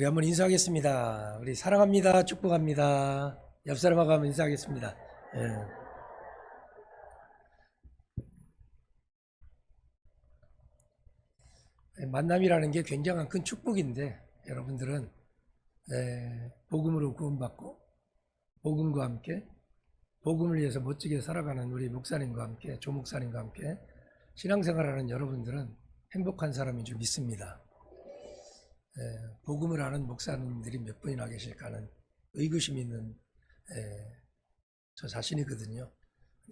우리 한번 인사하겠습니다. 우리 사랑합니다. 축복합니다. 옆 사람하고 한번 인사하겠습니다. 예. 만남이라는 게 굉장한 큰 축복인데 여러분들은 복음으로 구원받고 복음과 함께 복음을 위해서 멋지게 살아가는 우리 목사님과 함께 조 목사님과 함께 신앙생활하는 여러분들은 행복한 사람인 줄 믿습니다. 복음을 아는 목사님들이 몇 분이나 계실까 하는 의구심 있는 저 자신이거든요.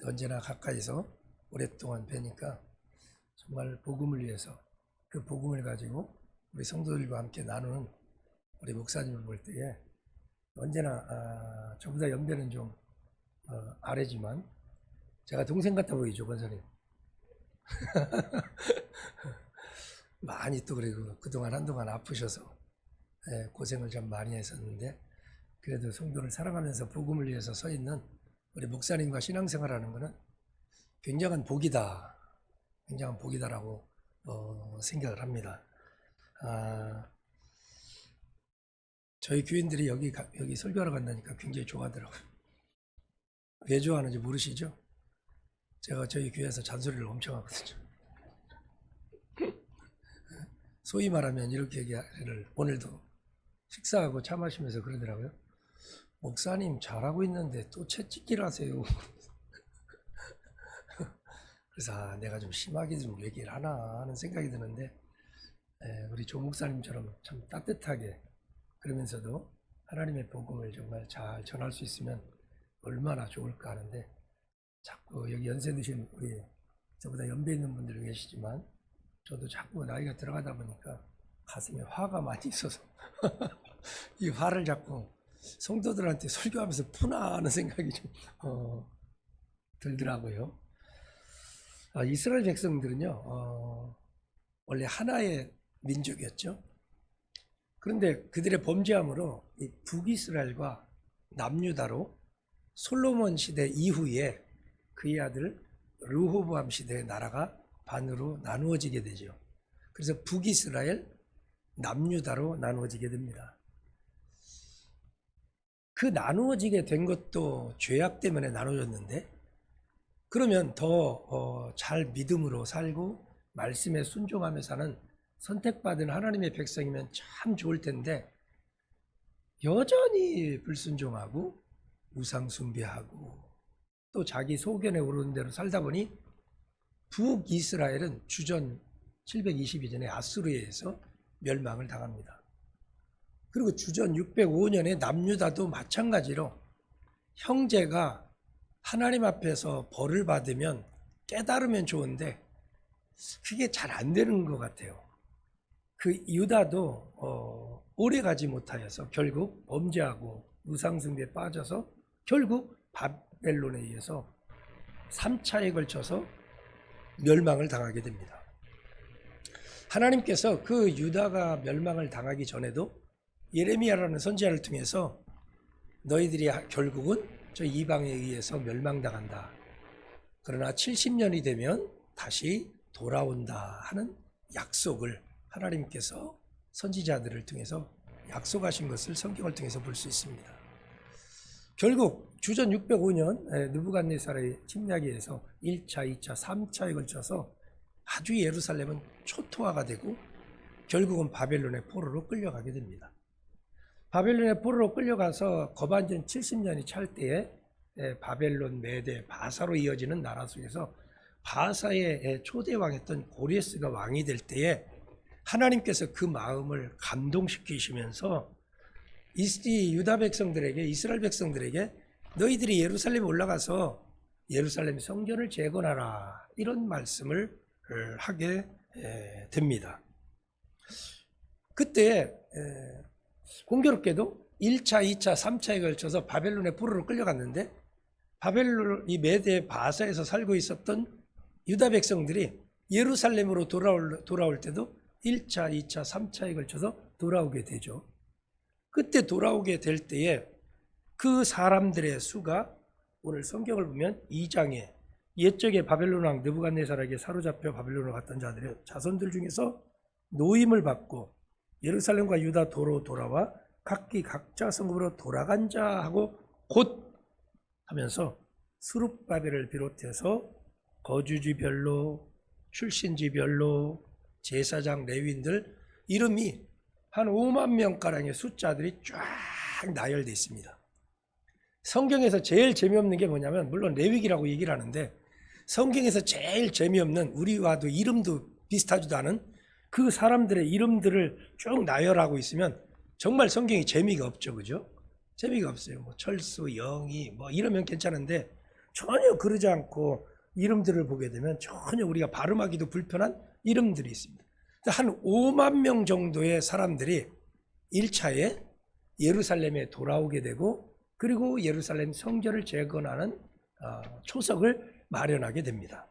언제나 가까이서 오랫동안 뵈니까 정말 복음을 위해서 그 복음을 가지고 우리 성도들과 함께 나누는 우리 목사님을 볼 때에 언제나 저보다 연배는 좀 아래지만 제가 동생 같아 보이죠, 권사님. 많이 또 그리고 그동안 한동안 아프셔서 고생을 좀 많이 했었는데 그래도 성도를 사랑하면서 복음을 위해서 서 있는 우리 목사님과 신앙생활하는 것은 굉장한 복이다. 굉장한 복이다라고 생각을 합니다. 저희 교인들이 여기 설교하러 간다니까 굉장히 좋아하더라고요. 왜 좋아하는지 모르시죠? 제가 저희 교회에서 잔소리를 엄청 하거든요. 소위 말하면 이렇게 얘기를 오늘도 식사하고 차 마시면서 그러더라고요. 목사님 잘하고 있는데 또 채찍질 하세요. 그래서 내가 좀 심하게 좀 얘기를 하나 하는 생각이 드는데 우리 조 목사님처럼 참 따뜻하게 그러면서도 하나님의 복음을 정말 잘 전할 수 있으면 얼마나 좋을까 하는데 자꾸 여기 연세 드신 우리 저보다 연배 있는 분들이 계시지만 저도 자꾸 나이가 들어가다 보니까 가슴에 화가 많이 있어서 이 화를 자꾸 성도들한테 설교하면서 푸나 하는 생각이 좀 들더라고요. 이스라엘 백성들은요 원래 하나의 민족이었죠. 그런데 그들의 범죄함으로 이 북이스라엘과 남유다로 솔로몬 시대 이후에 그의 아들 르호보암 시대의 나라가 반으로 나누어지게 되죠. 그래서 북이스라엘, 남유다로 나누어지게 됩니다. 그 나누어지게 된 것도 죄악 때문에 나누어졌는데 그러면 더 잘 믿음으로 살고 말씀에 순종하며 사는 선택받은 하나님의 백성이면 참 좋을 텐데 여전히 불순종하고 우상 숭배하고 또 자기 소견에 오르는 대로 살다 보니 북이스라엘은 주전 722년에 아수르에 의해서 멸망을 당합니다. 그리고 주전 605년에 남유다도 마찬가지로 형제가 하나님 앞에서 벌을 받으면 깨달으면 좋은데 그게 잘 안 되는 것 같아요. 그 유다도 오래 가지 못하여서 결국 범죄하고 우상숭배에 빠져서 결국 바벨론에 의해서 3차에 걸쳐서 멸망을 당하게 됩니다. 하나님께서 그 유다가 멸망을 당하기 전에도 예레미야라는 선지자를 통해서 너희들이 결국은 저 이방에 의해서 멸망당한다. 그러나 70년이 되면 다시 돌아온다 하는 약속을 하나님께서 선지자들을 통해서 약속하신 것을 성경을 통해서 볼 수 있습니다. 결국 주전 605년 느부갓네살의 침략에 의해서 1차, 2차, 3차에 걸쳐서 아주 예루살렘은 초토화가 되고 결국은 바벨론의 포로로 끌려가게 됩니다. 바벨론의 포로로 끌려가서 거반전 70년이 찰 때에 바벨론, 메대, 바사로 이어지는 나라 속에서 바사의 초대왕이었던 고레스가 왕이 될 때에 하나님께서 그 마음을 감동시키시면서 유다 백성들에게, 이스라엘 백성들에게 너희들이 예루살렘에 올라가서 예루살렘 성전을 재건하라 이런 말씀을 하게 됩니다. 그때 공교롭게도 1차, 2차, 3차에 걸쳐서 바벨론의 포로로 끌려갔는데 바벨론 이 메대 바사에서 살고 있었던 유다 백성들이 예루살렘으로 돌아올 때도 1차, 2차, 3차에 걸쳐서 돌아오게 되죠. 그때 돌아오게 될 때에 그 사람들의 수가 오늘 성경을 보면 2장에 옛적에 바벨론 왕 느부갓네살에게 사로잡혀 바벨론으로 갔던 자들의 자손들 중에서 노임을 받고 예루살렘과 유다 도로 돌아와 각기 각자 성읍으로 돌아간 자 하고 곧 하면서 스룹바벨을 비롯해서 거주지별로 출신지별로 제사장 레위인들 이름이 한 5만 명가량의 숫자들이 쫙 나열되어 있습니다. 성경에서 제일 재미없는 게 뭐냐면 물론 레위기라고 얘기를 하는데 성경에서 제일 재미없는 우리와도 이름도 비슷하지도 않은 그 사람들의 이름들을 쭉 나열하고 있으면 정말 성경이 재미가 없죠. 그죠? 재미가 없어요. 뭐 철수, 영희 뭐 이러면 괜찮은데 전혀 그러지 않고 이름들을 보게 되면 전혀 우리가 발음하기도 불편한 이름들이 있습니다. 한 5만 명 정도의 사람들이 1차에 예루살렘에 돌아오게 되고 그리고 예루살렘 성전을 재건하는 초석을 마련하게 됩니다.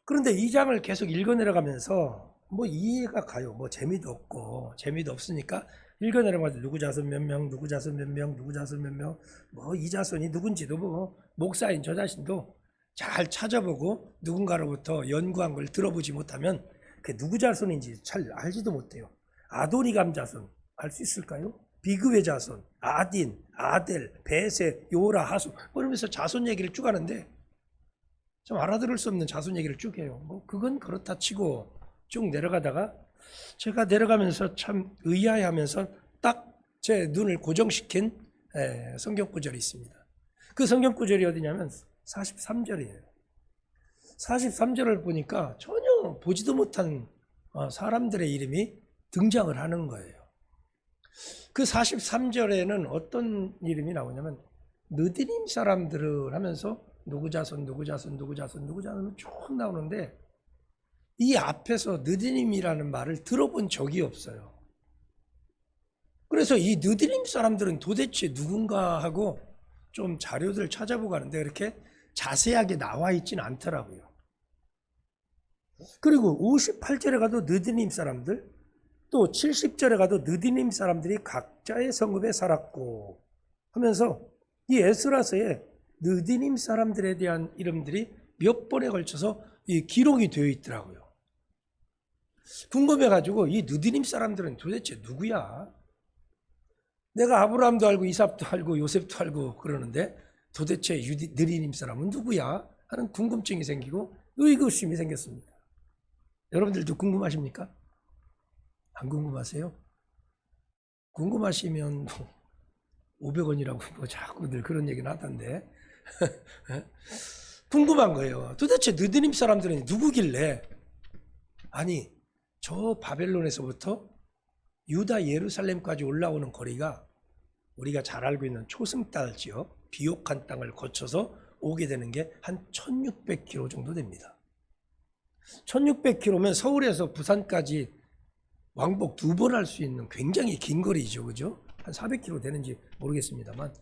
그런데 이 장을 계속 읽어 내려가면서 뭐 이해가 가요. 뭐 재미도 없고 재미도 없으니까 읽어 내려가면서 누구 자손 몇 명, 누구 자손 몇 명, 누구 자손 몇 명, 뭐 이 자손이 누군지도 뭐 목사인 저 자신도 잘 찾아보고 누군가로부터 연구한 걸 들어보지 못하면 그 누구 자손인지 잘 알지도 못해요. 아도니감 자손 알 수 있을까요? 비그웨 자손, 아딘, 아델, 베세, 요라, 하수 그러면서 자손 얘기를 쭉 하는데 좀 알아들을 수 없는 자손 얘기를 쭉 해요. 뭐 그건 그렇다 치고 쭉 내려가다가 제가 내려가면서 참 의아해하면서 딱 제 눈을 고정시킨 성경 구절이 있습니다. 그 성경 구절이 어디냐면 43절이에요. 43절을 보니까 전혀 보지도 못한 사람들의 이름이 등장을 하는 거예요. 그 43절에는 어떤 이름이 나오냐면 느디님 사람들을 하면서 누구 자손, 누구 자손, 누구 자손, 누구 자손 쭉 나오는데 이 앞에서 느디님이라는 말을 들어본 적이 없어요. 그래서 이 느디님 사람들은 도대체 누군가 하고 좀 자료들을 찾아보고 가는데 그렇게 자세하게 나와 있지는 않더라고요. 그리고 58절에 가도 느디님 사람들, 또 70절에 가도 느디님 사람들이 각자의 성읍에 살았고 하면서 이 에스라서에 느디님 사람들에 대한 이름들이 몇 번에 걸쳐서 이 기록이 되어 있더라고요. 궁금해가지고 이 느디님 사람들은 도대체 누구야? 내가 아브라함도 알고 이삭도 알고 요셉도 알고 그러는데 도대체 느디님 사람은 누구야? 하는 궁금증이 생기고 의구심이 생겼습니다. 여러분들도 궁금하십니까? 안 궁금하세요? 궁금하시면 500원이라고 뭐 자꾸 늘 그런 얘기는 하던데 궁금한 거예요. 도대체 느디님 사람들은 누구길래 아니 저 바벨론에서부터 유다 예루살렘까지 올라오는 거리가 우리가 잘 알고 있는 초승달 지역 비옥한 땅을 거쳐서 오게 되는 게 한 1600km 정도 됩니다. 1600km면 서울에서 부산까지 왕복 2번 할 수 있는 굉장히 긴 거리죠. 그죠? 한 400km 되는지 모르겠습니다만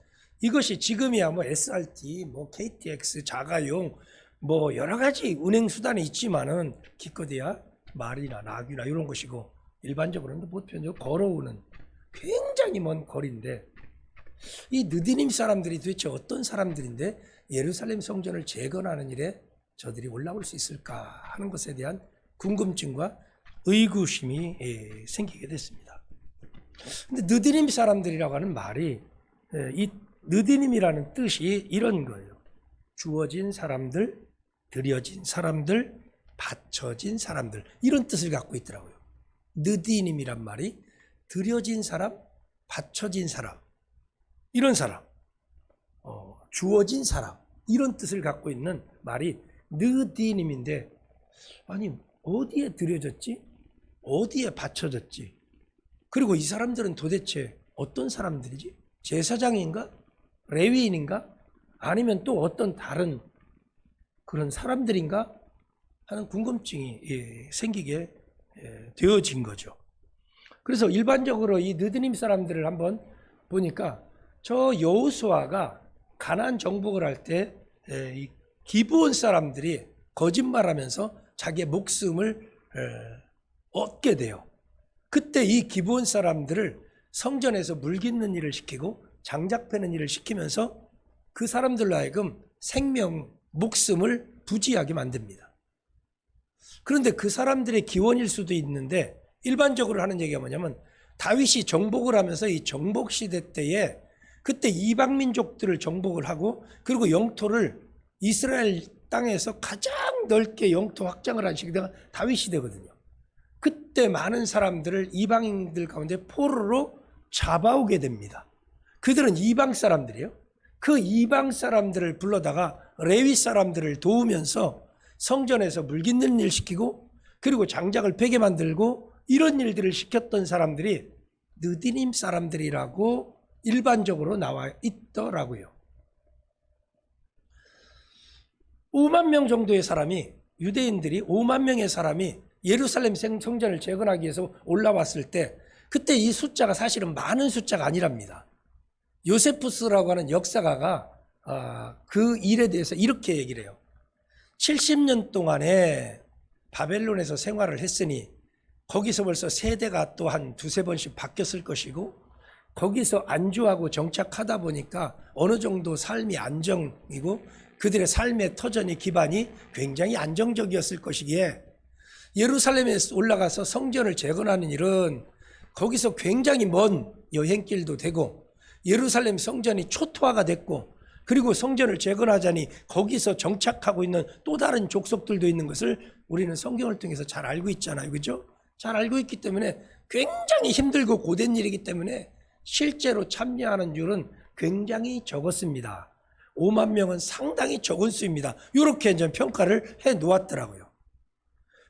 이것이 지금이야 뭐 SRT, 뭐 KTX, 자가용 뭐 여러 가지 운행 수단이 있지만은 기껏해야 말이나 나귀나 이런 것이고 일반적으로는 보편적으로 걸어오는 굉장히 먼 거리인데 이 느디님 사람들이 도대체 어떤 사람들인데 예루살렘 성전을 재건하는 일에 저들이 올라올 수 있을까 하는 것에 대한 궁금증과 의구심이 생기게 됐습니다. 근데 느디님 사람들이라고 하는 말이 이 느디님이라는 뜻이 이런 거예요. 주어진 사람들, 드려진 사람들, 바쳐진 사람들 이런 뜻을 갖고 있더라고요. 느디님이란 말이 드려진 사람, 바쳐진 사람 이런 사람, 주어진 사람 이런 뜻을 갖고 있는 말이 느디님인데 아니 어디에 드려졌지? 어디에 바쳐졌지? 그리고 이 사람들은 도대체 어떤 사람들이지? 제사장인가? 레위인인가? 아니면 또 어떤 다른 그런 사람들인가? 하는 궁금증이 생기게 되어진 거죠. 그래서 일반적으로 이 느드님 사람들을 한번 보니까 저 여호수아가 가나안 정복을 할 때 기브온 사람들이 거짓말하면서 자기의 목숨을 얻게 돼요. 그때 이 기브온 사람들을 성전에서 물 깃는 일을 시키고 장작 패는 일을 시키면서 그 사람들로 하여금 생명, 목숨을 부지하게 만듭니다. 그런데 그 사람들의 기원일 수도 있는데 일반적으로 하는 얘기가 뭐냐면 다윗이 정복을 하면서 이 정복 시대 때에 그때 이방 민족들을 정복을 하고 그리고 영토를 이스라엘 땅에서 가장 넓게 영토 확장을 한 시대가 다윗 시대거든요. 그때 많은 사람들을 이방인들 가운데 포로로 잡아오게 됩니다. 그들은 이방 사람들이에요. 그 이방 사람들을 불러다가 레위 사람들을 도우면서 성전에서 물 깃는 일 시키고 그리고 장작을 베게 만들고 이런 일들을 시켰던 사람들이 느디님 사람들이라고 일반적으로 나와 있더라고요. 5만 명 정도의 사람이, 유대인들이 5만 명의 사람이 예루살렘 성전을 재건하기 위해서 올라왔을 때 그때 이 숫자가 사실은 많은 숫자가 아니랍니다. 요세푸스라고 하는 역사가가 그 일에 대해서 이렇게 얘기를 해요. 70년 동안에 바벨론에서 생활을 했으니 거기서 벌써 세대가 또 한 두세 번씩 바뀌었을 것이고 거기서 안주하고 정착하다 보니까 어느 정도 삶이 안정이고 그들의 삶의 터전이 기반이 굉장히 안정적이었을 것이기에 예루살렘에 올라가서 성전을 재건하는 일은 거기서 굉장히 먼 여행길도 되고 예루살렘 성전이 초토화가 됐고 그리고 성전을 재건하자니 거기서 정착하고 있는 또 다른 족속들도 있는 것을 우리는 성경을 통해서 잘 알고 있잖아요. 그죠? 잘 알고 있기 때문에 굉장히 힘들고 고된 일이기 때문에 실제로 참여하는 줄은 굉장히 적었습니다. 5만 명은 상당히 적은 수입니다. 이렇게 이제 평가를 해 놓았더라고요.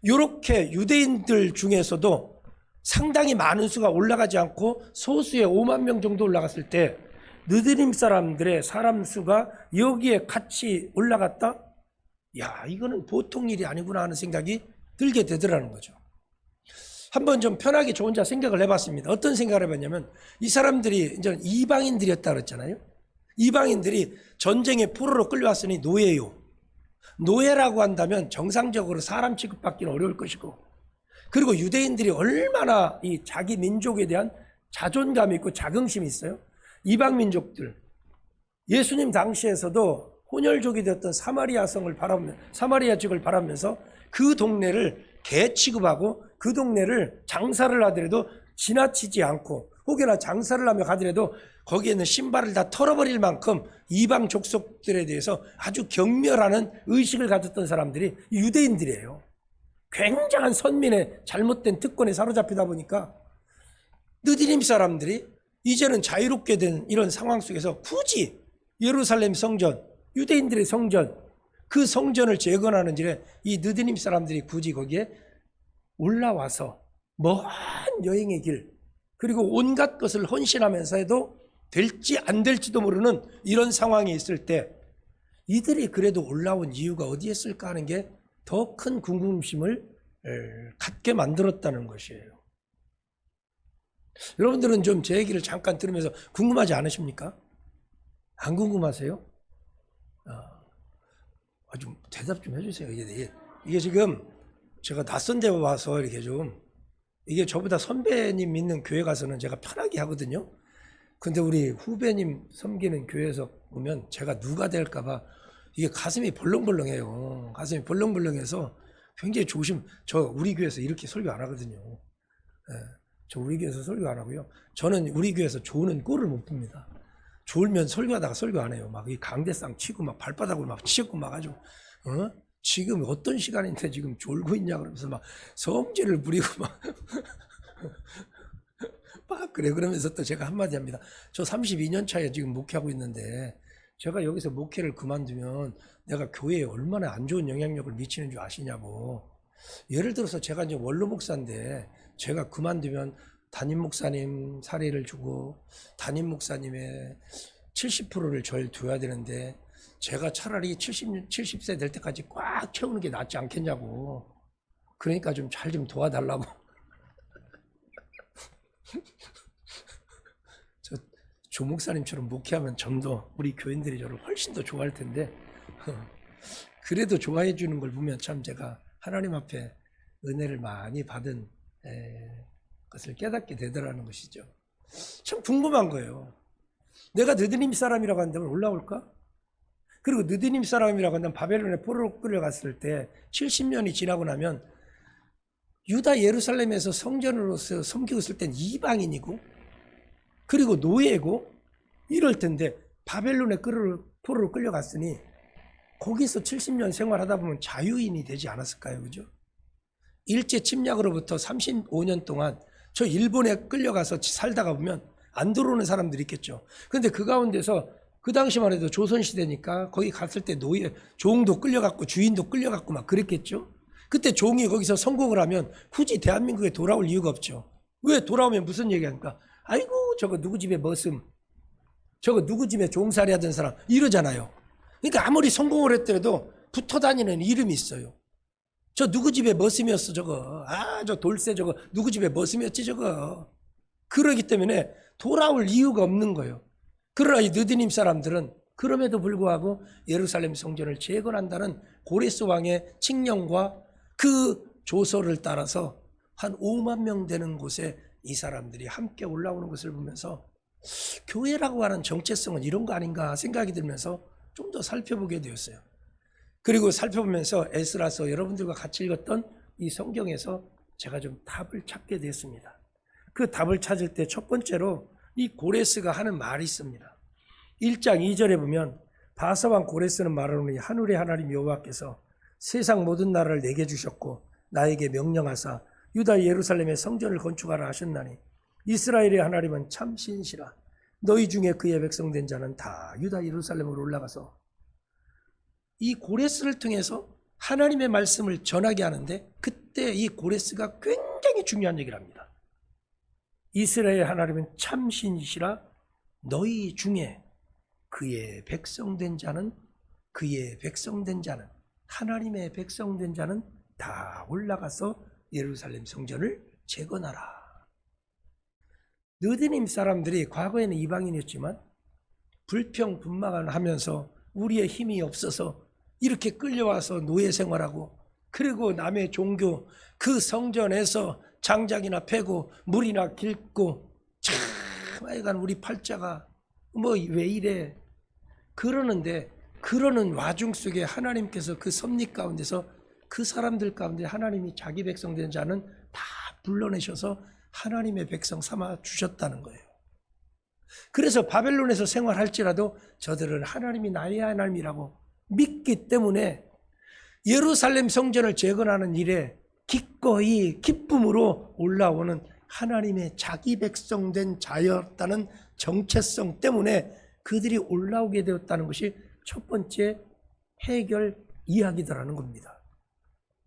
이렇게 유대인들 중에서도 상당히 많은 수가 올라가지 않고 소수의 5만 명 정도 올라갔을 때 느드림 사람들의 사람 수가 여기에 같이 올라갔다? 야, 이거는 보통 일이 아니구나 하는 생각이 들게 되더라는 거죠. 한번 좀 편하게 저 혼자 생각을 해봤습니다. 어떤 생각을 해봤냐면 이 사람들이 이제 이방인들이었다 그랬잖아요. 이방인들이 전쟁에 포로로 끌려왔으니 노예요. 노예라고 한다면 정상적으로 사람 취급받기는 어려울 것이고 그리고 유대인들이 얼마나 이 자기 민족에 대한 자존감이 있고 자긍심이 있어요. 이방 민족들 예수님 당시에서도 혼혈족이 되었던 사마리아 지역을 바라면서 그 동네를 개 취급하고 그 동네를 장사를 하더라도 지나치지 않고 혹여나 장사를 하며 가더라도 거기에는 신발을 다 털어버릴 만큼 이방 족속들에 대해서 아주 경멸하는 의식을 가졌던 사람들이 유대인들이에요. 굉장한 선민의 잘못된 특권에 사로잡히다 보니까 느디림 사람들이 이제는 자유롭게 된 이런 상황 속에서 굳이 예루살렘 성전, 유대인들의 성전, 그 성전을 재건하는 일에 이 느디님 사람들이 굳이 거기에 올라와서 먼 여행의 길 그리고 온갖 것을 헌신하면서 해도 될지 안 될지도 모르는 이런 상황이 있을 때 이들이 그래도 올라온 이유가 어디에 있을까 하는 게 더 큰 궁금심을 갖게 만들었다는 것이에요. 여러분들은 좀 제 얘기를 잠깐 들으면서 궁금하지 않으십니까? 안 궁금하세요? 좀 대답 좀 해주세요. 이게 지금 제가 낯선 데 와서 이렇게 좀 이게 저보다 선배님 있는 교회 가서는 제가 편하게 하거든요. 근데 우리 후배님 섬기는 교회에서 보면 제가 누가 될까봐 이게 가슴이 벌렁벌렁해요. 가슴이 벌렁벌렁해서 굉장히 저 우리 교회에서 이렇게 설교 안 하거든요. 저 우리 교회에서 설교 안 하고요. 저는 우리 교회에서 조는 꼴을 못 봅니다. 졸면 설교하다가 설교 안 해요. 막 이 강대상 치고 막 발바닥을 막 치고 막 아주 지금 어떤 시간인데 지금 졸고 있냐 그러면서 막 성질을 부리고 막 그래. 그러면서 또 제가 한마디 합니다. 저 32년 차에 지금 목회하고 있는데 제가 여기서 목회를 그만두면 내가 교회에 얼마나 안 좋은 영향력을 미치는 줄 아시냐고. 예를 들어서 제가 이제 원로 목사인데 제가 그만두면 담임 목사님 사례를 주고 담임 목사님의 70%를 절 둬야 되는데 제가 차라리 70세 될 때까지 꽉 채우는 게 낫지 않겠냐고. 그러니까 좀 잘 좀 도와달라고. 조 목사님처럼 목회하면 좀 더 우리 교인들이 저를 훨씬 더 좋아할 텐데 그래도 좋아해 주는 걸 보면 참 제가 하나님 앞에 은혜를 많이 받은 것을 깨닫게 되더라는 것이죠. 참 궁금한 거예요. 내가 느드님 사람이라고 한다면 올라올까? 그리고 느드님 사람이라고 한다면 바벨론에 포로로 끌려갔을 때 70년이 지나고 나면 유다 예루살렘에서 성전으로서 섬기고 있을 땐 이방인이고 그리고 노예고 이럴 텐데 바벨론에 포로로 끌려갔으니 거기서 70년 생활하다 보면 자유인이 되지 않았을까요? 그죠? 일제 침략으로부터 35년 동안 저 일본에 끌려가서 살다가 보면 안 들어오는 사람들이 있겠죠. 그런데 그 가운데서 그 당시만 해도 조선시대니까 거기 갔을 때 노예, 종도 끌려갔고 주인도 끌려갔고 막 그랬겠죠. 그때 종이 거기서 성공을 하면 굳이 대한민국에 돌아올 이유가 없죠. 왜 돌아오면 무슨 얘기합니까? 아이고 저거 누구 집에 머슴, 저거 누구 집에 종살이 하던 사람 이러잖아요. 그러니까 아무리 성공을 했더라도 붙어 다니는 이름이 있어요. 저 누구 집에 머슴이었어 저거. 아 저 돌쇠 저거 누구 집에 머슴이었지 저거. 그러기 때문에 돌아올 이유가 없는 거예요. 그러나 이 느디님 사람들은 그럼에도 불구하고 예루살렘 성전을 재건한다는 고레스 왕의 칙령과 그 조서를 따라서 한 5만 명 되는 곳에 이 사람들이 함께 올라오는 것을 보면서 교회라고 하는 정체성은 이런 거 아닌가 생각이 들면서 좀 더 살펴보게 되었어요. 그리고 살펴보면서 에스라서 여러분들과 같이 읽었던 이 성경에서 제가 좀 답을 찾게 됐습니다. 그 답을 찾을 때 첫 번째로 이 고레스가 하는 말이 있습니다. 1장 2절에 보면 바사왕 고레스는 말하노니 하늘의 하나님 여호와께서 세상 모든 나라를 내게 주셨고 나에게 명령하사 유다 예루살렘의 성전을 건축하라 하셨나니 이스라엘의 하나님은 참 신시라. 너희 중에 그의 백성된 자는 다 유다 예루살렘으로 올라가서 이 고레스를 통해서 하나님의 말씀을 전하게 하는데 그때 이 고레스가 굉장히 중요한 얘기를 합니다. 이스라엘 하나님은 참 신이시라. 너희 중에 그의 백성된 자는 하나님의 백성된 자는 다 올라가서 예루살렘 성전을 재건하라. 느디님 사람들이 과거에는 이방인이었지만 불평불만하면서 우리의 힘이 없어서 이렇게 끌려와서 노예 생활하고 그리고 남의 종교 그 성전에서 장작이나 패고 물이나 깃고 참 하여간 우리 팔자가 뭐 왜 이래 그러는데 그러는 와중 속에 하나님께서 그 섭리 가운데서 그 사람들 가운데 하나님이 자기 백성 된 자는 다 불러내셔서 하나님의 백성 삼아 주셨다는 거예요. 그래서 바벨론에서 생활할지라도 저들은 하나님이 나의 하나님이라고 믿기 때문에 예루살렘 성전을 재건하는 일에 기꺼이 기쁨으로 올라오는 하나님의 자기 백성 된 자였다는 정체성 때문에 그들이 올라오게 되었다는 것이 첫 번째 해결 이야기더라는 겁니다.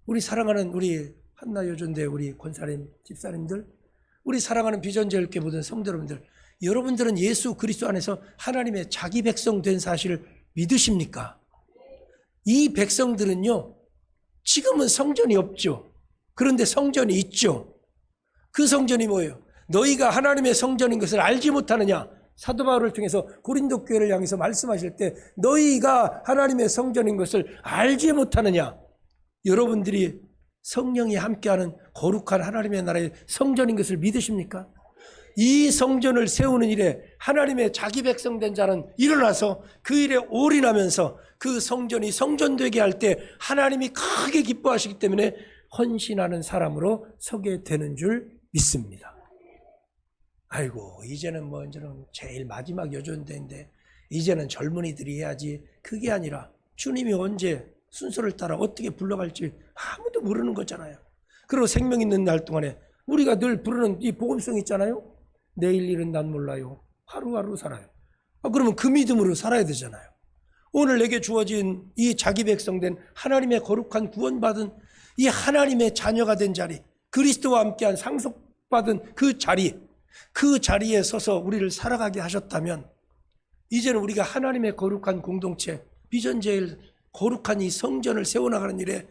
우리 사랑하는 우리 한나요전대 우리 권사님 집사님들, 우리 사랑하는 비전제일교회 모든 성도 여러분들, 여러분들은 예수 그리스도 안에서 하나님의 자기 백성 된 사실을 믿으십니까? 이 백성들은요, 지금은 성전이 없죠. 그런데 성전이 있죠. 그 성전이 뭐예요? 너희가 하나님의 성전인 것을 알지 못하느냐? 사도 바울을 통해서 고린도 교회를 향해서 말씀하실 때 너희가 하나님의 성전인 것을 알지 못하느냐? 여러분들이 성령이 함께하는 거룩한 하나님의 나라의 성전인 것을 믿으십니까? 이 성전을 세우는 일에 하나님의 자기 백성 된 자는 일어나서 그 일에 올인하면서 그 성전이 성전되게 할 때 하나님이 크게 기뻐하시기 때문에 헌신하는 사람으로 서게 되는 줄 믿습니다. 아이고 이제는 제일 마지막 여전대인데 이제는 젊은이들이 해야지. 그게 아니라 주님이 언제 순서를 따라 어떻게 불러갈지 아무도 모르는 거잖아요. 그리고 생명 있는 날 동안에 우리가 늘 부르는 이 복음성 있잖아요. 내일 일은 난 몰라요. 하루하루 살아요. 그러면 그 믿음으로 살아야 되잖아요. 오늘 내게 주어진 이 자기 백성된 하나님의 거룩한 구원받은 이 하나님의 자녀가 된 자리, 그리스도와 함께한 상속받은 그 자리에 서서 우리를 살아가게 하셨다면 이제는 우리가 하나님의 거룩한 공동체, 비전제일 거룩한 이 성전을 세워나가는 일에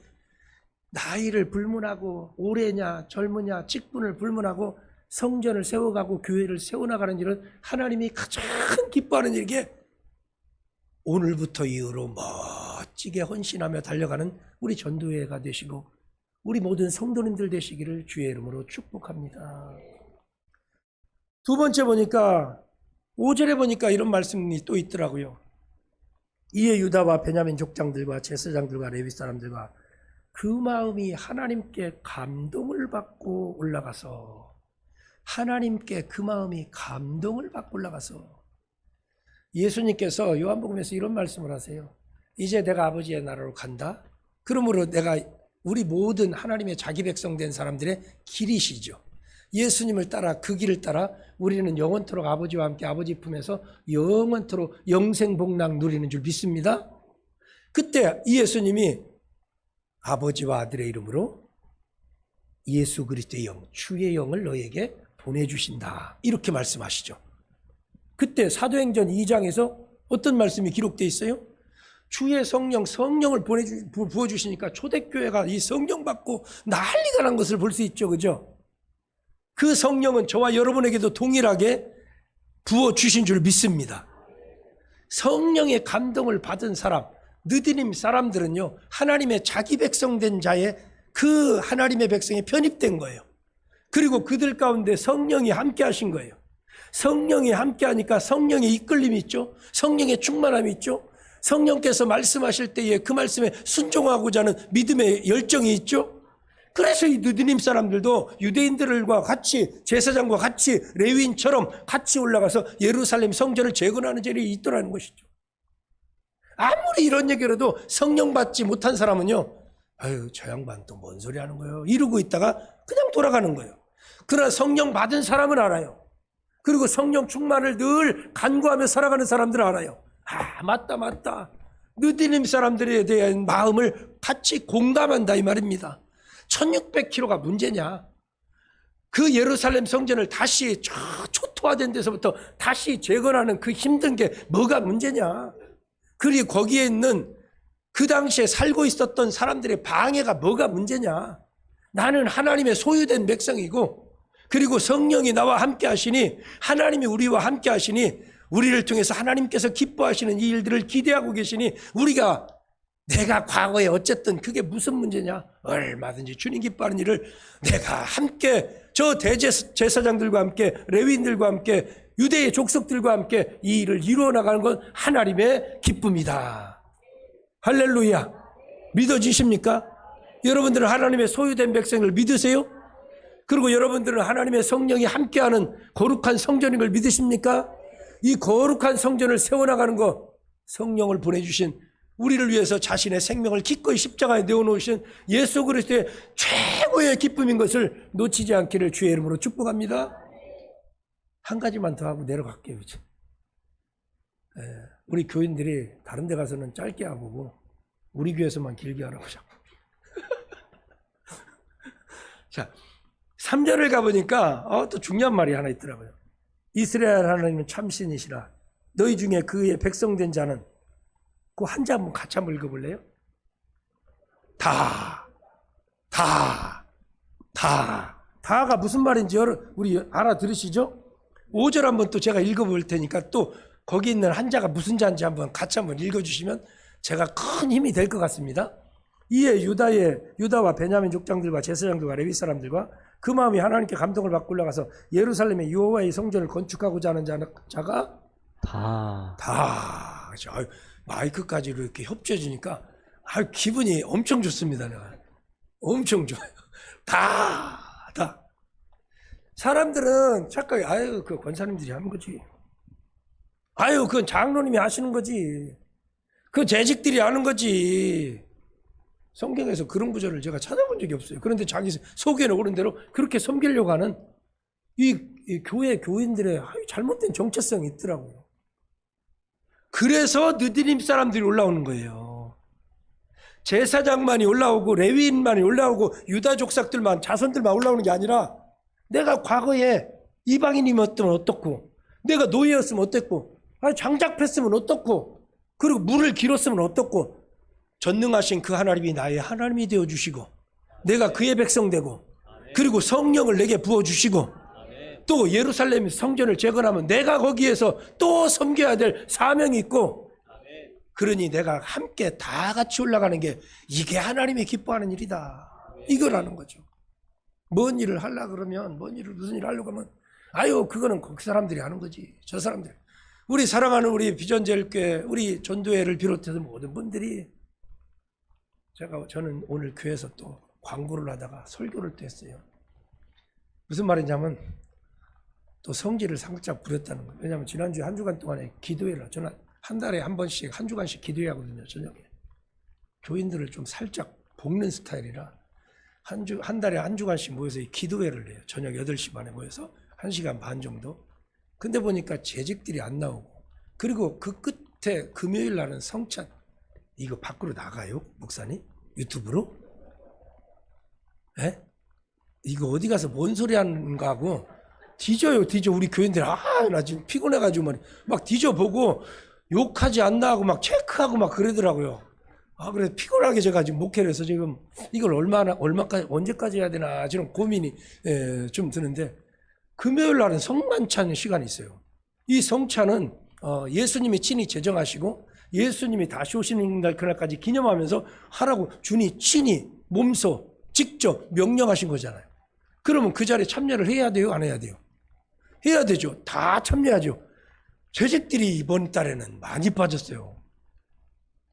나이를 불문하고 올해냐 젊으냐 직분을 불문하고 성전을 세워가고 교회를 세워나가는 일은 하나님이 가장 기뻐하는 일이기에 오늘부터 이후로 멋지게 헌신하며 달려가는 우리 전도회가 되시고 우리 모든 성도님들 되시기를 주의 이름으로 축복합니다. 두 번째 보니까 5절에 보니까 이런 말씀이 또 있더라고요. 이에 유다와 베냐민 족장들과 제사장들과 레위 사람들과 그 마음이 하나님께 감동을 받고 올라가서 하나님께 그 마음이 감동을 받고 올라가서 예수님께서 요한복음에서 이런 말씀을 하세요. 이제 내가 아버지의 나라로 간다. 그러므로 내가 우리 모든 하나님의 자기 백성 된 사람들의 길이시죠. 예수님을 따라 그 길을 따라 우리는 영원토록 아버지와 함께 아버지 품에서 영원토록 영생복락 누리는 줄 믿습니다. 그때 이 예수님이 아버지와 아들의 이름으로 예수 그리스도의 영, 주의 영을 너에게 보내주신다. 이렇게 말씀하시죠. 그때 사도행전 2장에서 어떤 말씀이 기록되어 있어요? 주의 성령을 부어주시니까 초대교회가 이 성령 받고 난리가 난 것을 볼 수 있죠. 그죠? 그 성령은 저와 여러분에게도 동일하게 부어주신 줄 믿습니다. 성령의 감동을 받은 사람, 느디님 사람들은요, 하나님의 자기 백성 된 자의 그 하나님의 백성에 편입된 거예요. 그리고 그들 가운데 성령이 함께 하신 거예요. 성령이 함께 하니까 성령의 이끌림이 있죠. 성령의 충만함이 있죠. 성령께서 말씀하실 때에 그 말씀에 순종하고자 하는 믿음의 열정이 있죠. 그래서 이 느디님 사람들도 유대인들과 같이 제사장과 같이 레위인처럼 같이 올라가서 예루살렘 성전을 재건하는 일이 있더라는 것이죠. 아무리 이런 얘기를 해도 성령 받지 못한 사람은요, 아유 저 양반 또 뭔 소리 하는 거예요 이러고 있다가 그냥 돌아가는 거예요. 그러나 성령 받은 사람은 알아요. 그리고 성령 충만을 늘 간구하며 살아가는 사람들은 알아요. 아 맞다 느디님 사람들에 대한 마음을 같이 공감한다 이 말입니다. 1600km가 문제냐. 그 예루살렘 성전을 다시 초토화된 데서부터 다시 재건하는 그 힘든 게 뭐가 문제냐. 그리고 거기에 있는 그 당시에 살고 있었던 사람들의 방해가 뭐가 문제냐. 나는 하나님의 소유된 백성이고 그리고 성령이 나와 함께 하시니 하나님이 우리와 함께 하시니 우리를 통해서 하나님께서 기뻐하시는 이 일들을 기대하고 계시니 우리가 내가 과거에 어쨌든 그게 무슨 문제냐. 얼마든지 주님 기뻐하는 일을 내가 함께 저 대제사장들과 함께 레위인들과 함께 유대의 족속들과 함께 이 일을 이루어 나가는 건 하나님의 기쁨이다. 할렐루야. 믿어지십니까? 여러분들은 하나님의 소유된 백성을 믿으세요? 그리고 여러분들은 하나님의 성령이 함께하는 거룩한 성전인 걸 믿으십니까? 이 거룩한 성전을 세워나가는 거 성령을 보내주신 우리를 위해서 자신의 생명을 기꺼이 십자가에 내어놓으신 예수 그리스도의 최고의 기쁨인 것을 놓치지 않기를 주의 이름으로 축복합니다. 한 가지만 더 하고 내려갈게요. 이제. 우리 교인들이 다른 데 가서는 짧게 하고 우리 교회에서만 길게 하라고 자꾸. 자, 3절을 가보니까 또 중요한 말이 하나 있더라고요. 이스라엘 하나님은 참신이시라. 너희 중에 그의 백성된 자는 그 한자 한번 같이 한번 읽어볼래요? 다가 무슨 말인지 우리 알아들으시죠? 5절 한번 또 제가 읽어볼 테니까 또 거기 있는 한자가 무슨 자인지 한번 같이 한번 읽어주시면 제가 큰 힘이 될 것 같습니다. 이에 유다와 베냐민 족장들과 제사장들과 레위 사람들과 그 마음이 하나님께 감동을 받고 올라가서 예루살렘의 여호와의 성전을 건축하고자 하는 자가 다 마이크까지 이렇게 협조해주니까 기분이 엄청 좋습니다. 내가 엄청 좋아요. 다 사람들은 착각해. 그 권사님들이 하는 거지. 그건 장로님이 하시는 거지. 그 재직들이 하는 거지. 성경에서 그런 구절을 제가 찾아본 적이 없어요. 그런데 자기 속에는 오른 대로 그렇게 섬기려고 하는 이 교회 교인들의 잘못된 정체성이 있더라고요. 그래서 느디님 사람들이 올라오는 거예요. 제사장만이 올라오고 레위인만이 올라오고 유다 족속들만 자손들만 올라오는 게 아니라 내가 과거에 이방인이면 어떻고 내가 노예였으면 어땠고 장작했으면 어떻고 그리고 물을 길었으면 어떻고 전능하신 그 하나님이 나의 하나님이 되어주시고 내가 그의 백성 되고 그리고 성령을 내게 부어주시고 또 예루살렘 성전을 재건하면 내가 거기에서 또 섬겨야 될 사명이 있고 그러니 내가 함께 다 같이 올라가는 게 이게 하나님이 기뻐하는 일이다. 이거라는 거죠. 뭔 일을 하려고 그러면 무슨 일을 하려고 하면 그거는 그 사람들이 하는 거지. 저 사람들. 우리 사랑하는 우리 비전제일교회 우리 전도회를 비롯해서 모든 분들이 저는 오늘 교회에서 또 광고를 하다가 설교를 또 했어요. 무슨 말이냐면 또 성질을 살짝 부렸다는 거예요. 왜냐하면 지난주에 한 주간 동안에 기도회를 저는 한 달에 한 번씩 한 주간씩 기도회 하거든요. 저녁에 교인들을 좀 살짝 볶는 스타일이라 한 달에 한 주간씩 모여서 이 기도회를 해요. 저녁 8시 반에 모여서 1시간 반 정도. 근데 보니까 재직들이 안 나오고, 그리고 그 끝에 금요일 날은 성찬. 이거 밖으로 나가요? 목사님? 유튜브로? 예? 이거 어디 가서 뭔 소리 하는가 하고 뒤져요. 우리 교인들. 나 지금 피곤해가지고 막 뒤져보고 욕하지 않나 하고 막 체크하고 막 그러더라고요. 그래 피곤하게 제가 지금 목회를 해서 지금 이걸 얼마까지 언제까지 해야 되나 지금 고민이 좀 드는데, 금요일 날은 성만찬 시간이 있어요. 이 성찬은 예수님이 친히 제정하시고 예수님이 다시 오시는 날 그날까지 기념하면서 하라고 주니 친히 몸소 직접 명령하신 거잖아요. 그러면 그 자리에 참여를 해야 돼요? 안 해야 돼요? 해야 되죠. 다 참여하죠. 재직들이 이번 달에는 많이 빠졌어요.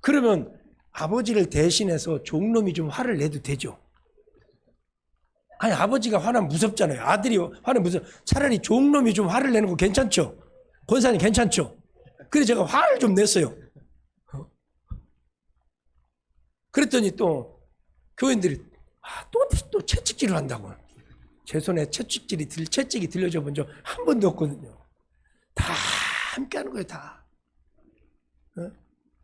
그러면 아버지를 대신해서 종놈이 좀 화를 내도 되죠. 아니 아버지가 화나면 무섭잖아요. 아들이 화나면 무섭. 차라리 종놈이 좀 화를 내는 거 괜찮죠? 권사님 괜찮죠? 그래서 제가 화를 좀 냈어요. 그랬더니 또 교인들이 또 채찍질을 한다고. 제 손에 채찍이 들려져 본 적 한 번도 없거든요. 다 함께 하는 거예요, 다.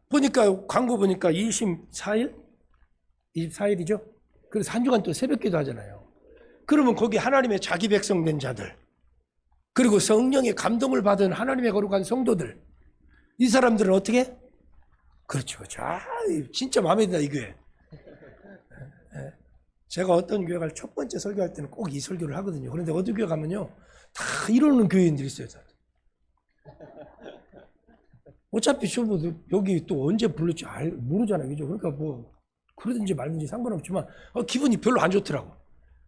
보니까, 광고 보니까 24일이죠? 그래서 한 주간 또 새벽 기도 하잖아요. 그러면 거기 하나님의 자기 백성 된 자들, 그리고 성령의 감동을 받은 하나님의 거룩한 성도들, 이 사람들은 어떻게? 그렇죠. 진짜 마음에 든다, 이 교회. 제가 어떤 교회 갈 첫 번째 설교할 때는 꼭 이 설교를 하거든요. 그런데 어디 교회 가면요, 다 이러는 교회인들이 있어요. 어차피 주부도 여기 또 언제 부를지 모르잖아요. 그죠? 그러니까 그러든지 말든지 상관없지만, 기분이 별로 안 좋더라고.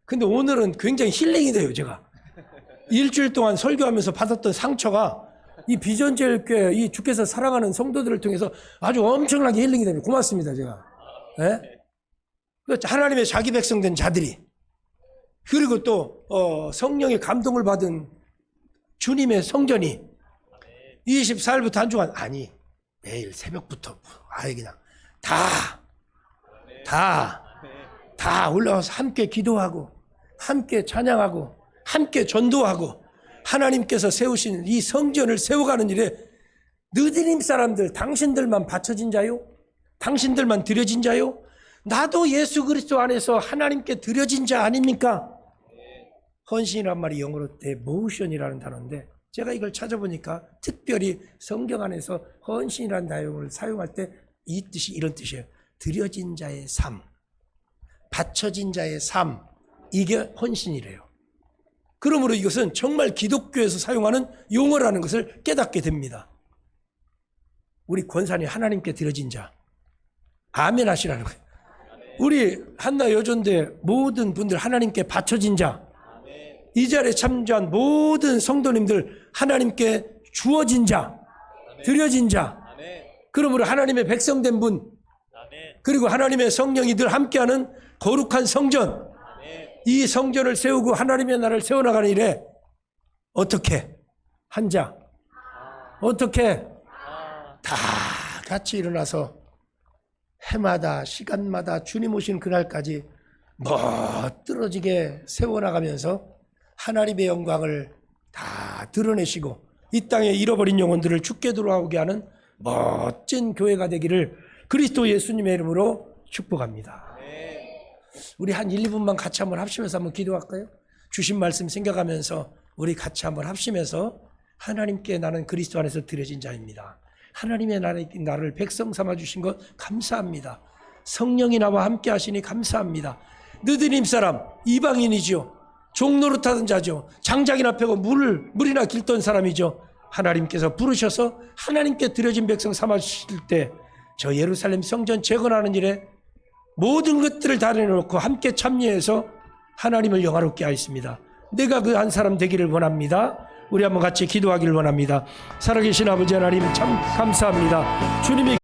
근데 오늘은 굉장히 힐링이 돼요, 제가. 일주일 동안 설교하면서 받았던 상처가 이 비전제일교회, 이 주께서 사랑하는 성도들을 통해서 아주 엄청나게 힐링이 됩니다. 고맙습니다, 제가. 네? 하나님의 자기 백성 된 자들이, 그리고 또 성령의 감동을 받은 주님의 성전이 24일부터 한 주간, 아니 내일 새벽부터 그냥 다 올라와서 함께 기도하고 함께 찬양하고 함께 전도하고 하나님께서 세우신 이 성전을 세워가는 일에 느디님 사람들, 당신들만 바쳐진 자요? 당신들만 드려진 자요? 나도 예수 그리스도 안에서 하나님께 드려진 자 아닙니까? 헌신이란 말이 영어로 devotion이라는 단어인데, 제가 이걸 찾아보니까 특별히 성경 안에서 헌신이라는 단어를 사용할 때 이 뜻이 이런 뜻이에요. 드려진 자의 삶, 바쳐진 자의 삶, 이게 헌신이래요. 그러므로 이것은 정말 기독교에서 사용하는 용어라는 것을 깨닫게 됩니다. 우리 권사님 하나님께 드려진 자, 아멘 하시라는 거예요. 우리 한나 여전대 모든 분들 하나님께 바쳐진 자, 이 자리에 참여한 모든 성도님들 하나님께 주어진 자, 드려진 자, 그러므로 하나님의 백성된 분, 그리고 하나님의 성령이 늘 함께하는 거룩한 성전, 이 성전을 세우고 하나님의 나라를 세워나가는 일에 어떻게 한 자, 어떻게 다 같이 일어나서 해마다 시간마다 주님 오신 그날까지 멋들어지게 세워나가면서 하나님의 영광을 다 드러내시고 이 땅에 잃어버린 영혼들을 주께 돌아오게 하는 멋진 교회가 되기를 그리스도 예수님의 이름으로 축복합니다. 우리 한 1, 2분만 같이 한번 합심해서 한번 기도할까요? 주신 말씀 생각하면서 우리 같이 한번 합심해서, 하나님께 나는 그리스도 안에서 드려진 자입니다. 하나님의 나를 백성 삼아 주신 것 감사합니다. 성령이 나와 함께 하시니 감사합니다. 느드님 사람 이방인이죠. 종노릇하던 자죠. 장작이나 패고 물이나 길던 사람이죠. 하나님께서 부르셔서 하나님께 드려진 백성 삼아 주실 때 저 예루살렘 성전 재건하는 일에 모든 것들을 다 내놓고 함께 참여해서 하나님을 영화롭게 하였습니다. 내가 그 한 사람 되기를 원합니다. 우리 한번 같이 기도하기를 원합니다. 살아계신 아버지 하나님 참 감사합니다. 주님이